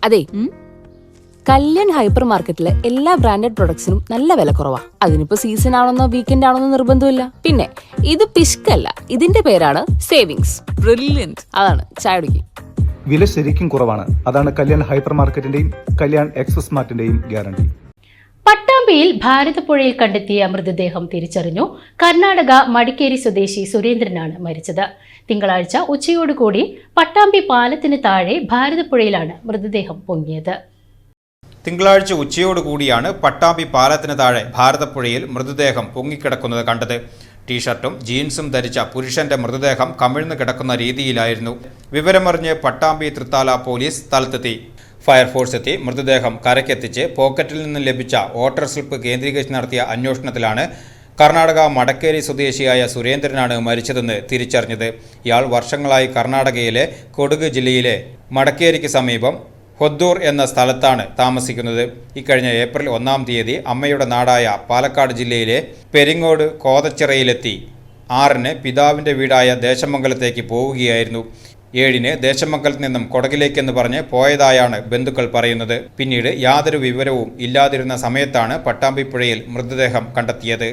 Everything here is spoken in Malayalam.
അതെ, കല്യാൺ ഹൈപ്പർ മാർക്കറ്റിലെ എല്ലാ ബ്രാൻഡഡ് പ്രൊഡക്ട്സിനും നല്ല വില കുറവാ. അതിനിപ്പോ സീസൺ ആണെന്നോ വീക്കെൻഡ് ആണെന്നോ നിർബന്ധമില്ല. പിന്നെ ഇത് പിഷ്കല്ല, ഇതിന്റെ പേരാണ് സേവിങ്സ്. ബ്രില്യന്റ്. അതാണ് ചായ കുടിക്കും. വില ശരിക്കും കുറവാണ്. അതാണ് കല്യാൺ ഹൈപ്പർ മാർക്കറ്റിന്റെയും കല്യാൺ എക്സ്പ്രസ് മാർട്ടിന്റെയും ഗ്യാരണ്ടി. പട്ടാമ്പിയിൽ ഭാരതപ്പുഴയിൽ കണ്ടെത്തിയ മൃതദേഹം തിരിച്ചറിഞ്ഞു. കർണാടക മടിക്കേരി സ്വദേശി സുരേന്ദ്രനാണ് മരിച്ചത്. തിങ്കളാഴ്ച ഉച്ചയോടുകൂടി പട്ടാമ്പി പാലത്തിന് താഴെ ഭാരതപ്പുഴയിലാണ് മൃതദേഹം പൊങ്ങിയത്. തിങ്കളാഴ്ച ഉച്ചയോടുകൂടിയാണ് പട്ടാമ്പി പാലത്തിന് താഴെ ഭാരതപ്പുഴയിൽ മൃതദേഹം പൊങ്ങിക്കിടക്കുന്നത് കണ്ടത്. ടീഷർട്ടും ജീൻസും ധരിച്ച പുരുഷന്റെ മൃതദേഹം കമിഴ്ന്നു കിടക്കുന്ന രീതിയിലായിരുന്നു. വിവരമറിഞ്ഞ് പട്ടാമ്പി തൃത്താല പോലീസ് സ്ഥലത്തെത്തി. ഫയർഫോഴ്സ് എത്തി മൃതദേഹം കരയ്ക്കെത്തിച്ച് പോക്കറ്റിൽ നിന്ന് ലഭിച്ച വോട്ടർ സ്ലിപ്പ് കേന്ദ്രീകരിച്ച് നടത്തിയ അന്വേഷണത്തിലാണ് കർണാടക മടക്കേരി സ്വദേശിയായ സുരേന്ദ്രനാണ് മരിച്ചതെന്ന് തിരിച്ചറിഞ്ഞത്. ഇയാൾ വർഷങ്ങളായി കർണാടകയിലെ കൊടക് ജില്ലയിലെ മടക്കേരിക്ക് സമീപം ഹൊദ്ദൂർ എന്ന സ്ഥലത്താണ് താമസിക്കുന്നത്. ഇക്കഴിഞ്ഞ ഏപ്രിൽ 1-ാം തീയതി അമ്മയുടെ നാടായ പാലക്കാട് ജില്ലയിലെ പെരിങ്ങോട് കോതച്ചിറയിലെത്തി 6-ന് പിതാവിൻ്റെ വീടായ ദേശമംഗലത്തേക്ക് പോവുകയായിരുന്നു. 7-ന് ദേശമംഗലത്ത് നിന്നും കൊടകിലേക്കെന്ന് പറഞ്ഞ് പോയതായാണ് ബന്ധുക്കൾ പറയുന്നത്. പിന്നീട് യാതൊരു വിവരവും ഇല്ലാതിരുന്ന സമയത്താണ് പട്ടാമ്പിപ്പുഴയിൽ മൃതദേഹം കണ്ടെത്തിയത്.